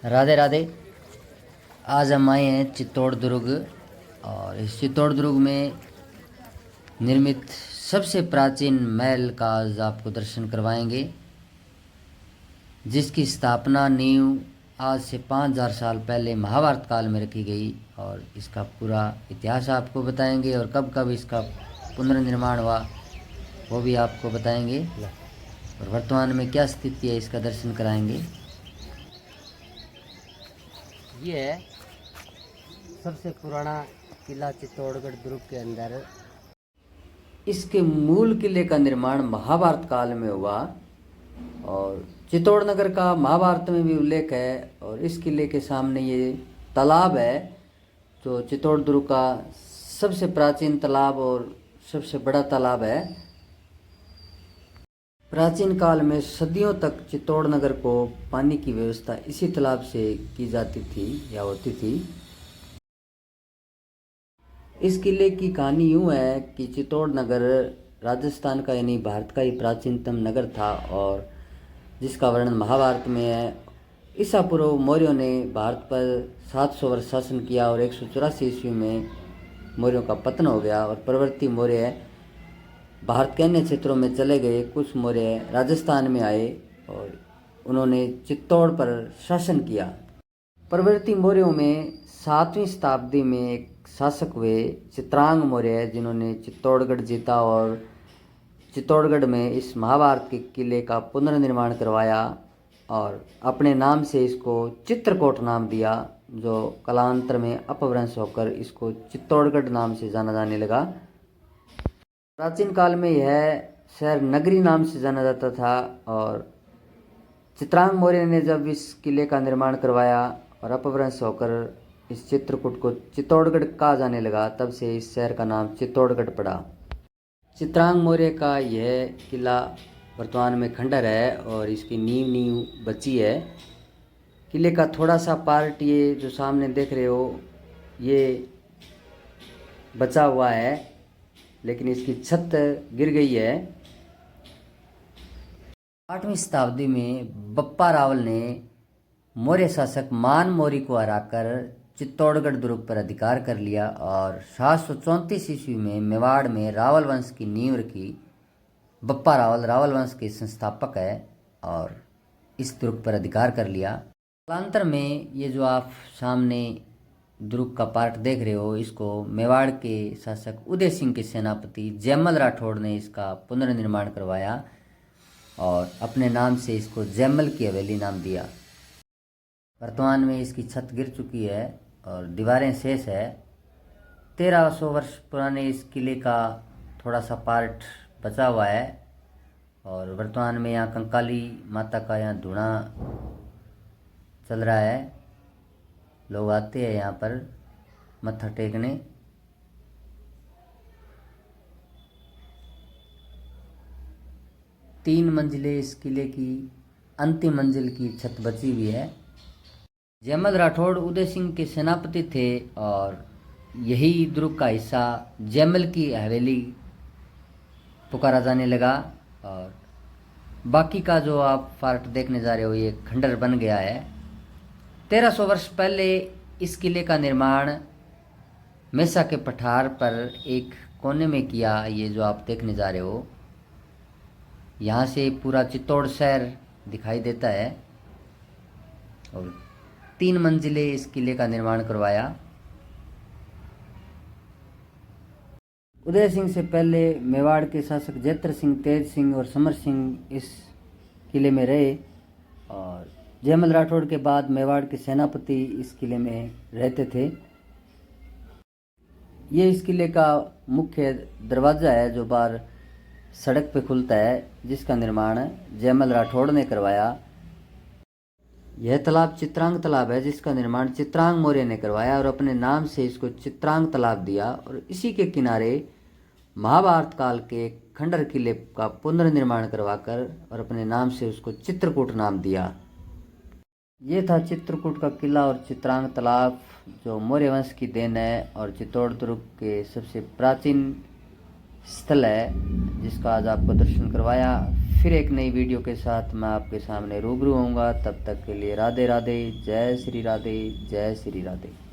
राधे राधे। आज हम आए हैं चित्तौड़ दुर्ग और इस चित्तौड़ दुर्ग में निर्मित सबसे प्राचीन महल का आज आपको दर्शन करवाएंगे, जिसकी स्थापना नींव आज से 5000 साल पहले महाभारत काल में रखी गई। और इसका पूरा इतिहास आपको बताएंगे और कब कब इसका पुनर्निर्माण हुआ वो भी आपको बताएंगे, और वर्तमान में क्या स्थिति है इसका दर्शन कराएंगे। ये है सबसे पुराना किला चित्तौड़गढ़ दुर्ग के अंदर। इसके मूल किले का निर्माण महाभारत काल में हुआ और चित्तौड़ नगर का महाभारत में भी उल्लेख है। और इस किले के सामने ये तालाब है जो चित्तौड़ दुर्ग का सबसे प्राचीन तालाब और सबसे बड़ा तालाब है। प्राचीन काल में सदियों तक चित्तौड़ नगर को पानी की व्यवस्था इसी तालाब से की जाती थी या होती थी। इस किले की कहानी यूँ है कि चित्तौड़ नगर राजस्थान का यानी भारत का ही प्राचीनतम नगर था और जिसका वर्णन महाभारत में है। ईसा पूर्व मौर्यों ने भारत पर 700 वर्ष शासन किया और 184 ईस्वी में मौर्यों का पतन हो गया और परवर्ती मौर्य भारत के अन्य क्षेत्रों में चले गए। कुछ मौर्य राजस्थान में आए और उन्होंने चित्तौड़ पर शासन किया। परवर्ती मौर्यों में 7वीं शताब्दी में एक शासक हुए चित्रांग मौर्य, जिन्होंने चित्तौड़गढ़ जीता और चित्तौड़गढ़ में इस महाभारत के किले का पुनर्निर्माण करवाया और अपने नाम से इसको चित्रकोट नाम दिया, जो कालांतर में अपभ्रंश होकर इसको चित्तौड़गढ़ नाम से जाना जाने लगा। प्राचीन काल में यह शहर नगरी नाम से जाना जाता था और चित्रांग मौर्य ने जब इस किले का निर्माण करवाया और अपभ्रंश होकर इस चित्रकूट को चित्तौड़गढ़ कहा जाने लगा, तब से इस शहर का नाम चित्तौड़गढ़ पड़ा। चित्रांग मौर्य का यह किला वर्तमान में खंडर है और इसकी नींव बची है। किले का थोड़ा सा पार्ट ये जो सामने देख रहे हो ये बचा हुआ है, लेकिन इसकी छत गिर गई है। 8वीं शताब्दी में बप्पा रावल ने मौर्य शासक मान मौर्य को हराकर चित्तौड़गढ़ दुर्ग पर अधिकार कर लिया और 734 ईस्वी में मेवाड़ में रावल वंश की नींव रखी। बप्पा रावल रावल वंश के संस्थापक है और इस दुर्ग पर अधिकार कर लिया। कालांतर में ये जो आप सामने दुर्ग का पार्ट देख रहे हो, इसको मेवाड़ के शासक उदय सिंह के सेनापति जयमल राठौड़ ने इसका पुनर्निर्माण करवाया और अपने नाम से इसको जयमल की हवेली नाम दिया। वर्तमान में इसकी छत गिर चुकी है और दीवारें शेष है। 1300 वर्ष पुराने इस किले का थोड़ा सा पार्ट बचा हुआ है और वर्तमान में यहाँ कंकाली माता का यहाँ धूना चल रहा है। लोग आते हैं यहाँ पर मत्था टेकने। तीन मंजिलें इस किले की, अंतिम मंजिल की छत बची हुई है। जयमल राठौड़ उदय सिंह के सेनापति थे और यही दुर्ग का हिस्सा जयमल की हवेली पुकारा जाने लगा और बाकी का जो आप पार्ट देखने जा रहे हो ये खंडर बन गया है। 1300 वर्ष पहले इस किले का निर्माण मेसा के पठार पर एक कोने में किया। ये जो आप देखने जा रहे हो, यहाँ से पूरा चित्तौड़ शहर दिखाई देता है और 3 मंजिलें इस किले का निर्माण करवाया। उदय सिंह से पहले मेवाड़ के शासक जैत्र सिंह, तेज सिंह और समर सिंह इस किले में रहे और जयमल राठौड़ के बाद मेवाड़ के सेनापति इस किले में रहते थे। ये इस किले का मुख्य दरवाज़ा है जो बाहर सड़क पे खुलता है, जिसका निर्माण जयमल राठौड़ ने करवाया। यह तालाब चित्रांग तालाब है जिसका निर्माण चित्रांग मौर्य ने करवाया और अपने नाम से इसको चित्रांग तालाब दिया और इसी के किनारे महाभारत काल के खंडर किले का पुनर्निर्माण करवाकर और अपने नाम से उसको चित्रकूट नाम दिया। ये था चित्रकूट का किला और चित्रांग तालाब जो मौर्य वंश की देन है और चित्तौड़ दुर्ग के सबसे प्राचीन स्थल है जिसका आज आपको दर्शन करवाया। फिर एक नई वीडियो के साथ मैं आपके सामने रूबरू होऊंगा। तब तक के लिए राधे राधे, जय श्री राधे, जय श्री राधे।